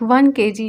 1 kg